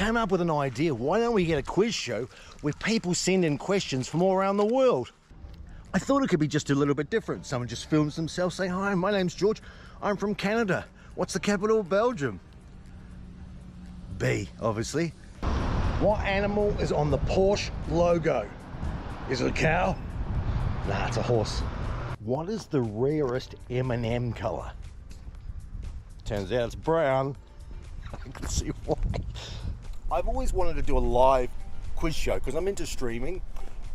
came up with an idea. Why don't we get a quiz show where people send in questions from all around the world? I thought it could be just a little bit different. Someone just films themselves saying, "Hi, my name's George. I'm from Canada. What's the capital of Belgium?" B, obviously. What animal is on the Porsche logo? Is it a cow? Nah, it's a horse. What is the rarest M&M color? Turns out it's brown. I can see why. I've always wanted to do a live quiz show because I'm into streaming,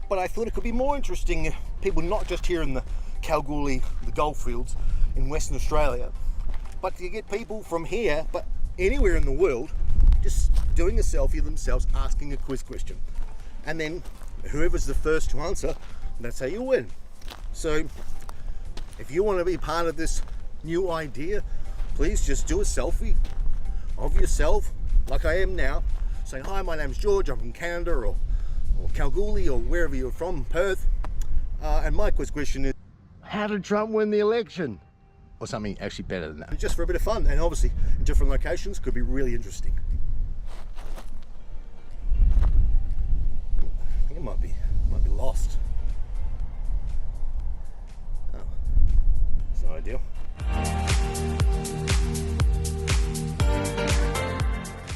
but I thought it could be more interesting if people not just here in the Kalgoorlie, the goldfields in Western Australia, but to get people from here, but anywhere in the world, just doing a selfie of themselves asking a quiz question. And then whoever's the first to answer, that's how you win. So if you want to be part of this new idea, please just do a selfie of yourself like I am now, saying, "Hi, my name's George, I'm from Canada," or Kalgoorlie, or wherever you're from, Perth. And my quiz question is, how did Trump win the election? Or something actually better than that. Just for a bit of fun, and obviously in different locations could be really interesting. I think it might be lost. Oh, that's not ideal.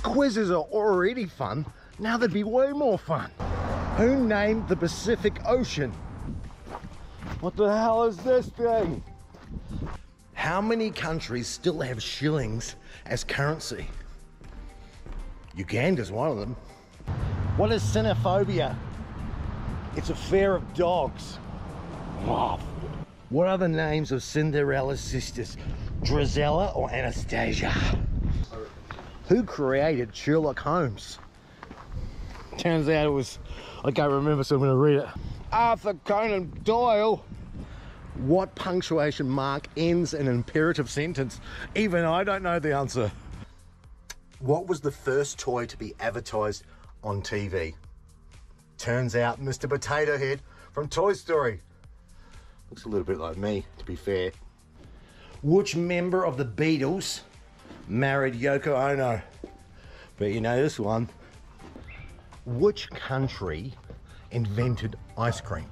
Quizzes are already fun, now they'd be way more fun. Who named the Pacific Ocean? What the hell is this thing? How many countries still have shillings as currency? Uganda's one of them. What is xenophobia? It's a fear of dogs. Wow. What are the names of Cinderella's sisters? Drizella or Anastasia? Who created Sherlock Holmes? Turns out it was, I can't remember, so I'm going to read it. Arthur Conan Doyle. What punctuation mark ends an imperative sentence? Even I don't know the answer. What was the first toy to be advertised on TV? Turns out Mr. Potato Head from Toy Story. Looks a little bit like me, to be fair. Which member of the Beatles married Yoko Ono? But you know this one. Which country invented ice cream?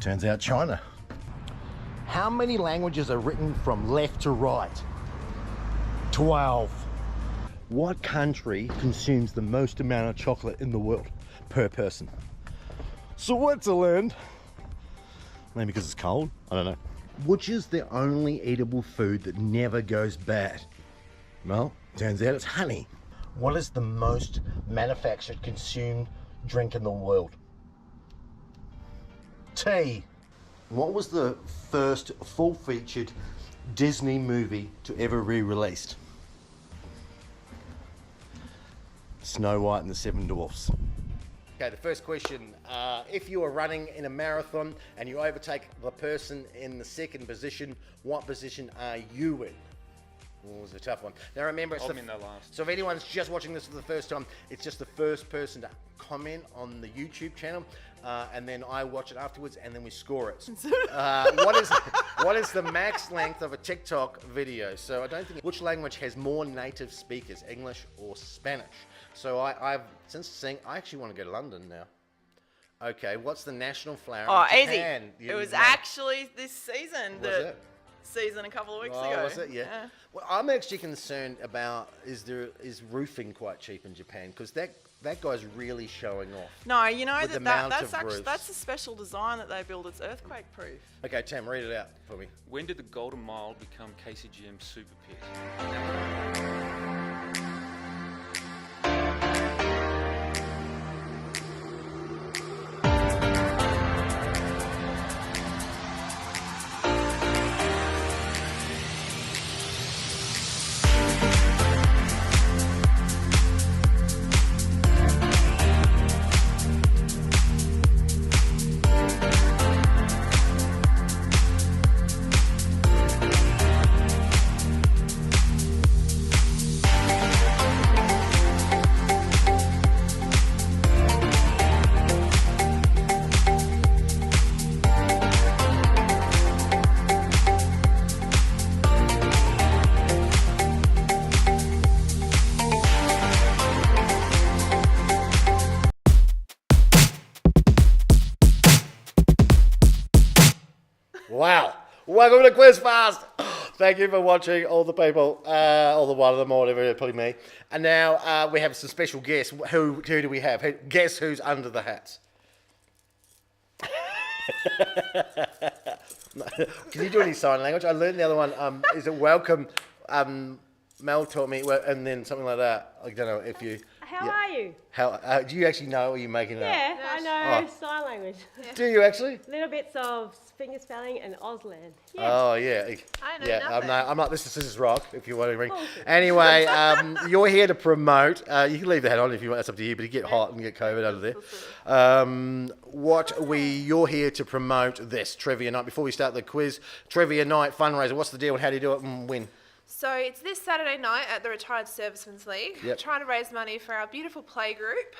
Turns out China. How many languages are written from left to right? 12. What country consumes the most amount of chocolate in the world per person? Switzerland. Maybe because it's cold, I don't know. Which is the only eatable food that never goes bad? Well, turns out it's honey. What is the most manufactured consumed drink in the world? Tea. What was the first full-featured Disney movie to ever be released? Snow White and the Seven Dwarfs. Okay, the first question, if you are running in a marathon and you overtake the person in the second position, what position are you in? Oh, it was a tough one. Now remember, it's in the last. So if anyone's just watching this for the first time, it's just the first person to comment on the YouTube channel, and then I watch it afterwards, and then we score it. What is the max length of a TikTok video? So I don't think. Which language has more native speakers, English or Spanish? So I've since seeing. I actually want to go to London now. Okay, what's the national flower? Oh, of Japan? easy. It was actually this season. Was it? Season a couple of weeks Oh, ago. was it? Yeah. Well, I'm actually concerned about is roofing quite cheap in Japan, because that guy's really showing off. No, you know with the that's roofs. that's a special design that they build. It's earthquake proof. Okay, Tam, read it out for me. When did the Golden Mile become KCGM's super pit? Welcome to QUIZFAST. Thank you for watching, all the people, all the one of them, or whatever, probably me. And now we have some special guests. Who do we have? Guess who's under the hats? Can you do any sign language? I learned the other one. Is it welcome? Mel taught me, and then something like that. I don't know if you. How are you? How do you actually know? Or are you making it up? Yeah, I know sign language. Do you actually? Little bits of finger spelling and Auslan. Yeah. Oh yeah. I know Yeah, nothing. I'm like this is rock. If you're wondering. Bullshit. Anyway, you're here to promote. You can leave the hat on if you want. That's up to you. But you get hot and get COVID under there. You're here to promote this trivia night. Before we start the quiz, trivia night fundraiser. What's the deal and how do you do it and when? So it's this Saturday night at the Retired Servicemen's League. Yep. Trying to raise money for our beautiful play group.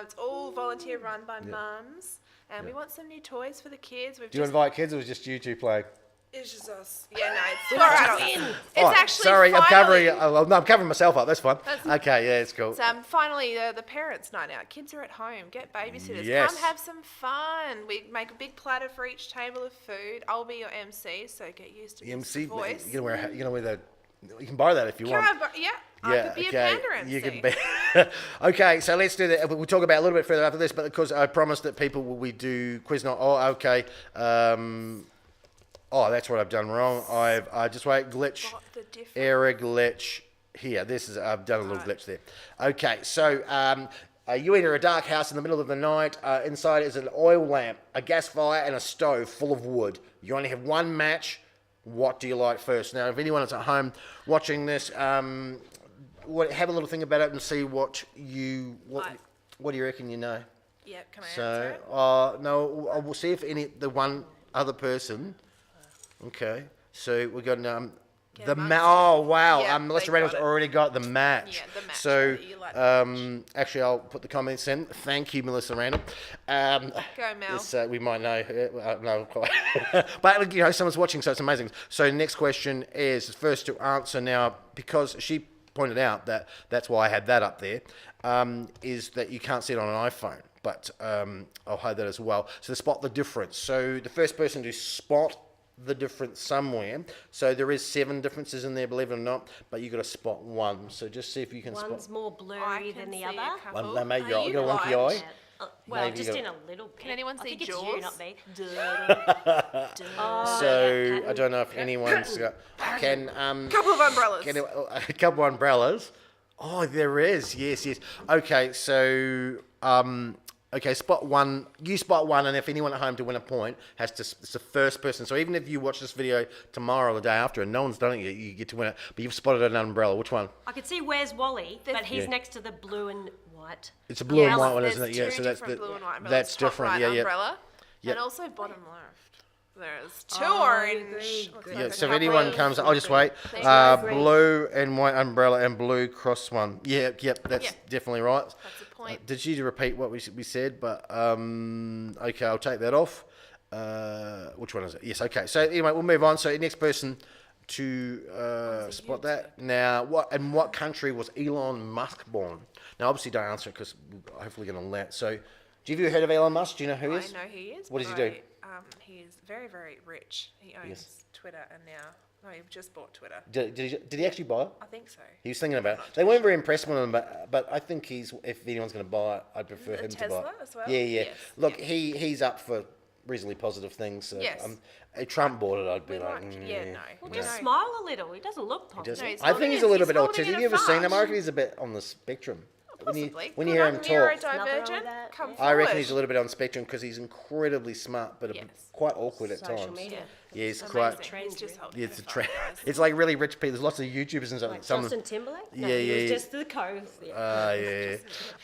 It's all volunteer run by mums. And we want some new toys for the kids. Do you invite kids or was it just you two playing? It's just us. Yeah, no, it's for adults. It's actually sorry, I'm finally, covering. I'm covering myself up. That's fine. Okay, yeah, it's cool. It's finally the parents' night out. Kids are at home. Get babysitters. Yes. Come have some fun. We make a big platter for each table of food. I'll be your MC, so get used to The the MC, voice. you're gonna wear the. You can buy that if you want. I could be a panda MC. You can be. Okay, so let's do that. We'll talk about it a little bit further after this, but because I promised that people we do quiz night. Oh, okay. That's what I've done wrong. I just wait glitch, Spot the difference. error glitch here. I've done a little glitch there. Okay, so you enter a dark house in the middle of the night. Inside is an oil lamp, a gas fire, and a stove full of wood. You only have one match. What do you like first? Now, if anyone is at home watching this, have a little think about it and see what do you reckon you know? Yeah, can I answer it? No, we'll see if the one other person. Okay, so we got the match. Oh wow, Yeah, Melissa they Reynolds got it. already got the match. Yeah, the match. So You like the match. actually, I'll put the comments in. Thank you, Melissa Reynolds. Go, Mel. This, we might know. No, quite. But someone's watching, so it's amazing. So next question is first to answer now because she pointed out that's why I had that up there. Is that you can't see it on an iPhone, but I'll hide that as well. So to spot the difference. So the first person to spot the difference somewhere. So there is 7 differences in there, believe it or not, but you got to spot one. So just see if you can One's spot. more blurry than the other. One, maybe Are you you got a wonky blind? eye. Well, Maybe just you in got- a little bit. Can anyone I see think it's Jaws? you, not me. So I don't know if anyone's got can Couple of umbrellas. Get a couple of umbrellas. Oh, there is. Yes. Okay, so spot one. You spot one, and if anyone at home to win a point has to. It's the first person. So even if you watch this video tomorrow or the day after, and no one's done it yet, you get to win it. But you've spotted an umbrella. Which one? I could see Where's Wally, but he's Yeah. next to the blue and white. It's a blue and Yes, white one, there's isn't it? Yeah. two So that's different blue and white umbrellas. that's Top different. right Yeah. umbrella. Yep. And also bottom left. There's 2 Oh, orange. agree, Looks agree. Yeah, like a so if couple anyone of- comes, I'll just wait. Thank you. Blue and white umbrella and blue cross one. Yep, that's Yeah. definitely right. That's a point. Did you repeat what we said? But okay, I'll take that off. Which one is it? Yes, okay. So anyway, we'll move on. So next person to spot that. Now, what country was Elon Musk born? Now, obviously, don't answer it because we're hopefully going to let. So, have you ever heard of Elon Musk? Do you know who he is? I know he is. What does but he do? He is very, very rich. He owns Yes. Twitter and now. No, he just bought Twitter. Did he actually buy it? I think so. He was thinking about it. They weren't very impressed with him, but I think if anyone's going to buy it, I'd prefer him to buy Tesla it. as well? Yeah. Yes, Look, yeah. he's up for reasonably positive things. So, Yes. if Trump bought it, I'd be We like, like, yeah, no. Well, we just know. smile a little. He doesn't look positive. Doesn't- No, he's I think he's a little bit holding autistic. in Have a you ever seen him? I fart. reckon he's a bit on the spectrum. Possibly. When you hear him talk, Nothing wrong Neurodivergent. with that, Come yeah. I reckon forward. he's a little bit on the spectrum because he's incredibly smart, but Yes. quite awkward at Social times. media. Yeah, he's Amazing. quite. He's just holding Yeah, in it's a a fart, trend. guys. It's like really rich people. There's lots of YouTubers and stuff. Like some of Justin them. Timberlake? No, Yeah, he was yeah. just the coast. Yeah. Yeah.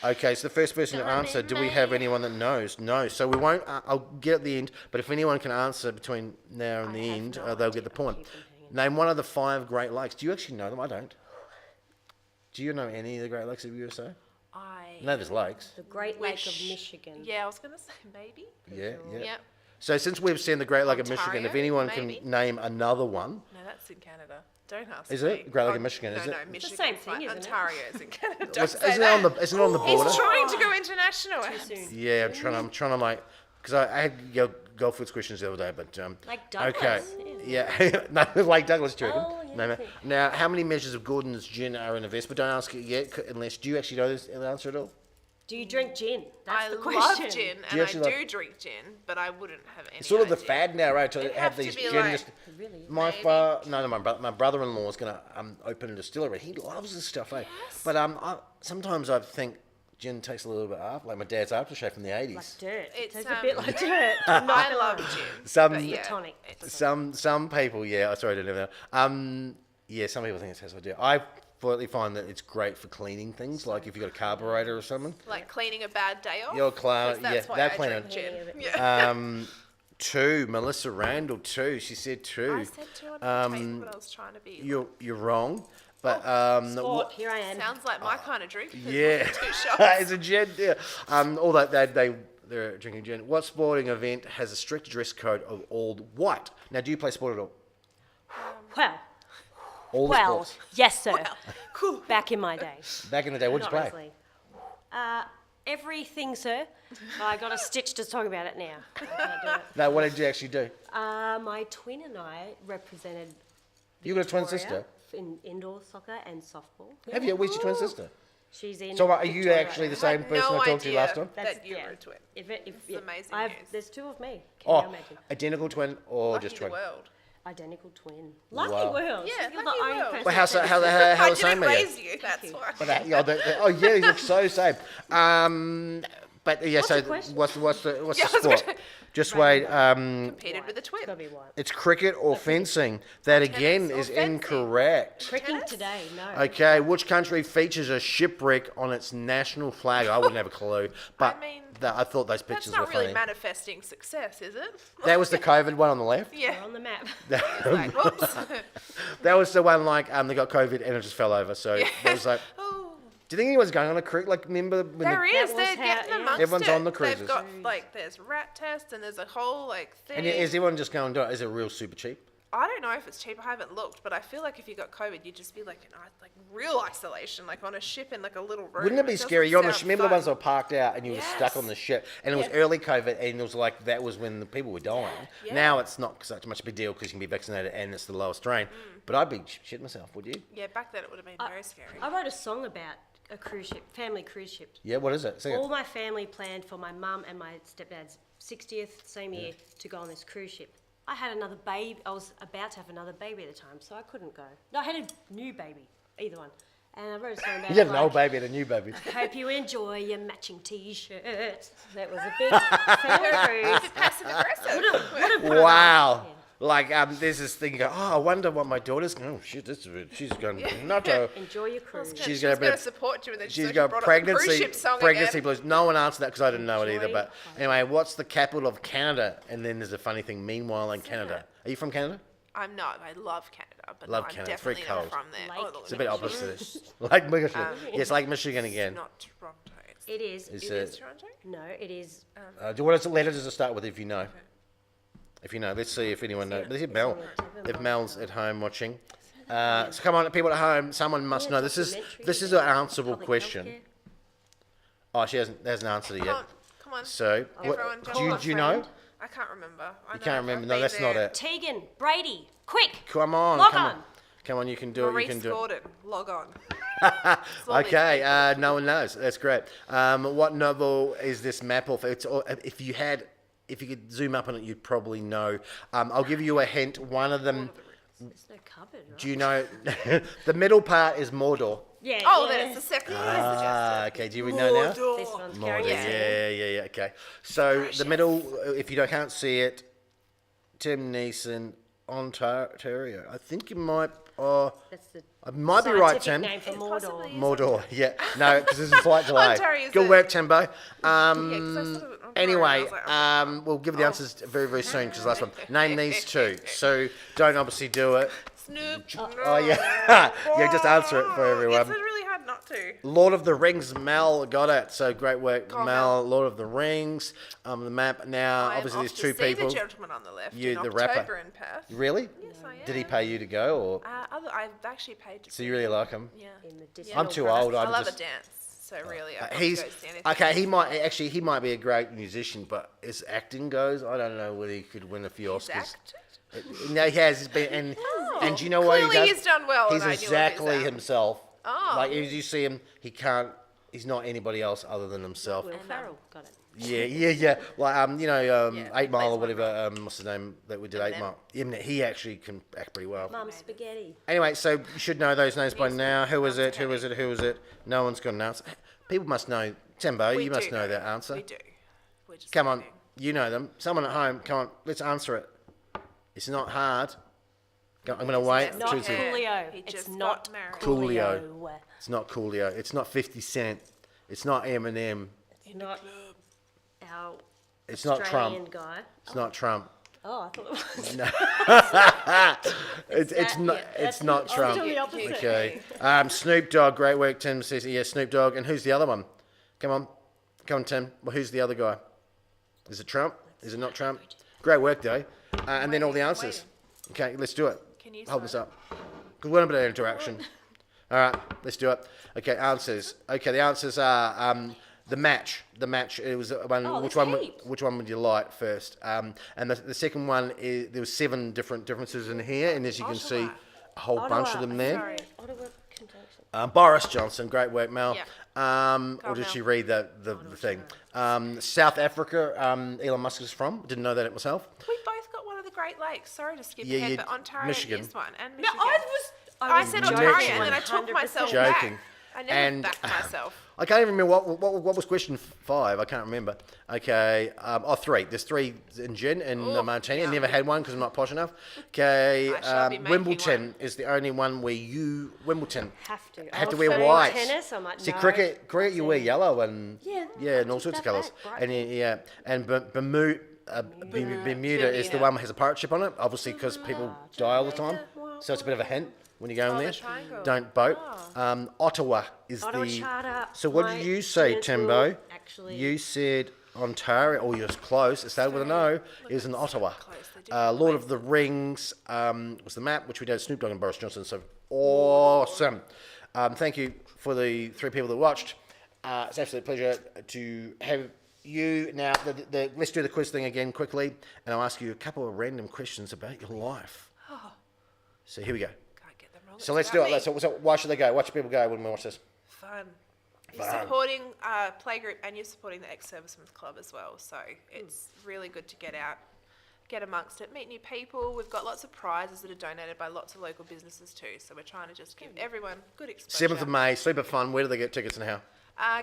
Okay, so the first person to answer, do we have anyone that knows? No. So we won't, I'll get at the end, but if anyone can answer between now and the have end, no they'll idea. get the point. Keep them hanging. Name one of the 5 Great Lakes. Do you actually know them? I don't. Do you know any of the Great Lakes of the USA? I No, there's lakes. The Great Lake of Wish- Michigan. Yeah, I was gonna say maybe. Yeah. Yep. So since we've seen the Great Lake of Michigan, if Ontario, anyone maybe. can name another one, No, that's in Canada. Don't ask Is me. it? Great Lake of Michigan, no, is it? No, It's the Michigan. same thing, isn't it? Ontario is in Canada. Don't say isn't that. it on the border? He's trying to go international. Too soon. Yeah, I'm trying to like, because I had Goldfields questions the other day, but Like Douglas, Okay, yeah, no, like Douglas, do you reckon? Oh, yeah, No, no. okay. Now, how many measures of Gordon's gin are in a vest? But don't ask it yet, unless do you actually know this answer at all? Do you drink gin? That's I the love question. gin, you and I actually do like- drink gin, but I wouldn't have any It's sort of the idea. fad now, right? To It'd have have to these be gin. like- Really? My Maybe. my brother-in-law is gonna open a distillery. He loves this stuff, eh? Yes. But sometimes I think gin tastes a little bit after, like my dad's aftershave from the Like '80s. dirt. It's, Tastes a bit like dirt. I love gin. Some- but yeah, Tonic. it's- Some people, yeah. Sorry, I didn't know that. Yeah, some people think it tastes like dirt. I fully find that it's great for cleaning things, like if you got a carburetor or something. like cleaning a bad day off. Your clown, 'cause that's yeah, why that I cleaner. drink gin. Yeah. Yeah. 2, Melissa Randall, 2. She said 2. I said two on my taste, but I was trying to be. You're wrong, but Sport, here I am. Sounds like my kind of drink. because yeah, two shots. it's a gin. Yeah, although they're drinking gin. What sporting event has a strict dress code of all white? Now, do you play sport at all? Well, All the well, sports. yes, sir. Cool. Back in my day. Back in the day, what'd you Not play? wrestling. Everything, sir. I got a stitch to talk about it now. I can't do it. No, what did you actually do? My twin and I represented You got a twin Victoria sister. in indoor soccer and softball. Have you? Where's your twin sister? She's in. So, are you Victoria. actually the same person no I talked to you idea last time? that you yeah. were a twin. If It's amazing I've, news. there's two of me. Can you Oh, imagine? identical twin or Lucky just the twin? world. Identical twin. Lucky Wow. world. Yeah, You're lucky the only world. person. Well, how that- how I the same didn't are you? raise you. That's why. But yeah, you look so same. But yeah, What's so the question? what's the Yeah, the I was sport? gonna- Just wait. Competed with a twin. It's gotta be white. It's cricket or fencing. That again Tennis is or fencing. incorrect. Cricking today, no. Okay, which country features a shipwreck on its national flag? I wouldn't have a clue, but mean, I thought those That's pictures were not really funny. manifesting success, is it? That was the COVID one on the left. We're Yeah. on the map. Like, whoops. That was the one like they got COVID and it just fell over. So it was like, Oh, do you think anyone's going on a cruise? Like, remember when there the, is. That They're was how- getting yeah. amongst Everyone's it. on the cruises. They've got like there's rat tests and there's a whole like thing. and is everyone just going to do it? Is it real super cheap? I don't know if it's cheap. I haven't looked, but I feel like if you got COVID, you'd just be like in like real isolation, like on a ship in like a little room. Wouldn't it be doesn't scary? You're on the sound remember the fun. ones that were parked out and you were stuck on Yes. the ship, and it was early COVID, and it was like that was when the people were dying. Yeah. Now it's not such much of a big deal because you can be vaccinated and it's the lowest strain. But I'd be shit myself, would you? Yeah, back then it would have been very scary. I wrote a song about a cruise ship, family cruise ship. Yeah, what is it? Sing All it. my family planned for my mum and my stepdad's 60th, same year, to go on this cruise ship. I had another baby. I was about to have another baby at the time, so I couldn't go. No, I had a new baby, either one. And I wrote a song about You it. had an old baby and a new baby. Hope you enjoy your matching t-shirts. That was a big family cruise. Passive aggressive. Would've put it on. Wow. Yeah. Like there's this thing. You go, oh, I wonder what my daughter's. Oh shit, she's going not to. Enjoy your cruise. She's going gonna to be- support you, and then She's so got brought up the cruise pregnancy ship song pregnancy again. blues. No one answered that because I didn't know it either. Enjoy But anyway, what's the capital of Canada? And then there's a funny thing. Meanwhile, in Canada, are you from Canada? I'm not. I love Canada, but Love no, I'm Canada. It's very definitely not cold. from there. Lake. look, It's a bit look, opposite. Like Michigan. Yes, like Michigan again. Not Toronto. It's, It is. It's, it is Toronto. No, it is. what letter does it start with? If you know. If you know, let's see if anyone knows. This is Mel. If Mel's at home watching. So come on, people at home. Someone must know. This is an answerable Public question. healthcare. Oh, she hasn't answered it Come yet. on, come on. So, Everyone jump on. do you know? I can't remember. You can't remember. No, that's not it. Tegan, Brady, quick. Come on, Log come on. on. Come on, you can do it. You Maurice can do it. Gordon, log on. Okay, no one knows. That's great. What novel is this map of? If you could zoom up on it, you'd probably know. I'll give you a hint. One of them. There's no cupboard, right? Do you know? The middle part is Mordor. Yeah. Oh, yeah. then it's the second one I Ah, suggested. okay. Do we know now? This one's Mordor. carrying Yeah. Okay. So the middle, if you can't see it, Tim Neeson, Ontario. I think you might. That's the I might be right, scientific Tim. name for It Mordor. possibly is. Mordor, yeah. No, because there's a slight delay. Ontario's Good a- work, Timbo. 'cause I saw it on Ontario, Anyway, I was like, we'll give the answers very, very soon because last one. Name these two. So don't obviously do it. Snoop. Oh, yeah. Yeah, just answer it for everyone. It's really hard not to. Lord of the Rings, Mel got it. So great work, Go on, Mel. Mel. Lord of the Rings. The map now. I am Obviously, off there's to two see people. The gentleman on the left You, in the October rapper. in Perth. Really? Yes, I am. Did he pay you to go, or I've actually paid to so see you really him. like him? Yeah. In the Yeah. I'm too old. I I'm love just. a dance. So really, I He's go to anything. okay. He might be a great musician, but as acting goes, I don't know whether he could win a few He's Oscars. acted? No, he has. He's been, and do you know what he Clearly does? he's done well, He's and I knew of exactly his, himself. Oh. Like as you see him, he's not anybody else other than himself. Will Ferrell got it. Yeah. Like 8 Mile or plays whatever. What's his name that we did 8 Mile? Yeah, he actually can act pretty well. Mum spaghetti. Anyway, so you should know those names by now. Who is it? Who is it? Who is it? No one's got an answer. People must know. Tembo, you must know that answer. We do. We're just Come on, waiting. you know them. Someone at home, come on, let's answer it. It's not hard. I'm going to wait. Not Choose it. Coolio. He It's just not got married. Coolio. It's not Coolio. It's not 50 Cent. It's not Eminem. It's not our It's not Australian Trump. guy. It's not Trump. Oh, I thought it was. It's not. yeah, It's that's- not I was Trump. doing the opposite. Okay. Snoop Dogg. Great work, Tim says. Yeah, Snoop Dogg. And who's the other one? Come on, Tim. Well, who's the other guy? Is it Trump? Is it not Trump? Great work, though. And then all the answers. Okay, let's do it. Can you Hold this start? up? Because we want a bit of interaction. All right, let's do it. Okay, answers. Okay, the answers are the match. The match. It was one. Oh, which there's one? heaps. Which one would you like first? And the second one is there was 7 differences in here, and as you can see, a whole bunch of them there. Sorry. Ottawa conjunction. Boris Johnson, great work, Mel. Yeah. Or did Mel. she read the thing? South Africa. Elon Musk is from. Didn't know that it myself. We both got one of the Great Lakes. Sorry to skip Yeah, ahead, you- but Ontario Michigan. is one, and No, Michigan. I I said was Ontario, joking. and then I took 100% myself Joking. back. I never And- backed myself. I can't even remember what was question 5. I can't remember. Okay. 3. There's 3 in gin and Ooh, martini. I yum. never had one because I'm not posh enough. Okay. I shall be making Wimbledon one. is the only one where you Wimbledon Have to. have to Oh, wear so white. Tennis, I'm like, See, no. cricket you wear yellow and Yeah, and all sorts of colours. bright And yeah, and Bermuda is the one that has a pirate ship on it, obviously because people die all the time. So it's a bit of a hint when you go in Oh, there. the triangle. Don't boat. Ottawa is Ottawa the. Charter, So what my did you say, students Timbo? will actually- You said Ontario. Oh, you're close. It started with an O. It was in Ottawa. close, they're different Lord of the Rings was the map, which we did Snoop Dogg and Boris Johnson. So awesome. Thank you for the 3 people that watched. It's an absolute pleasure to have you. Now, let's do the quiz thing again quickly, and I'll ask you a couple of random questions about your life. So here we go. Can't get them wrong. So It's let's do about it. me. So why should they go? Why should people go when we watch this? Fun. You're Fun. supporting Playgroup, and you're supporting the Ex-Servicemen's Club as well. So it's really good to get out, get amongst it, meet new people. We've got lots of prizes that are donated by lots of local businesses too. So we're trying to just give everyone good exposure. 7th of May, super fun. Where do they get tickets and how?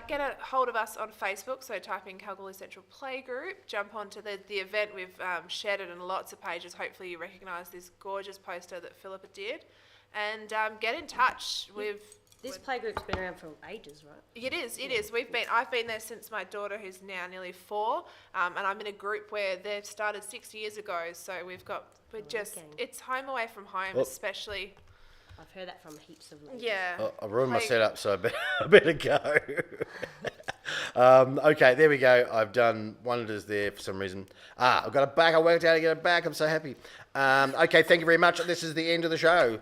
Get a hold of us on Facebook, so type in Kalgoorlie Central Playgroup, jump onto the event. We've shared it in lots of pages. Hopefully you recognise this gorgeous poster that Philippa did, and get in touch. This playgroup's been around for ages, right? It is. I've been there since my daughter, who's now nearly 4, and I'm in a group where they've started 6 years ago. So it's home away from home, especially. I've heard that from heaps of ladies. Yeah. I ruined my setup, so I better go. Okay, there we go. I've done wonders there for some reason. I've got it back. I worked out how to get it back. I'm so happy. Okay, thank you very much. This is the end of the show.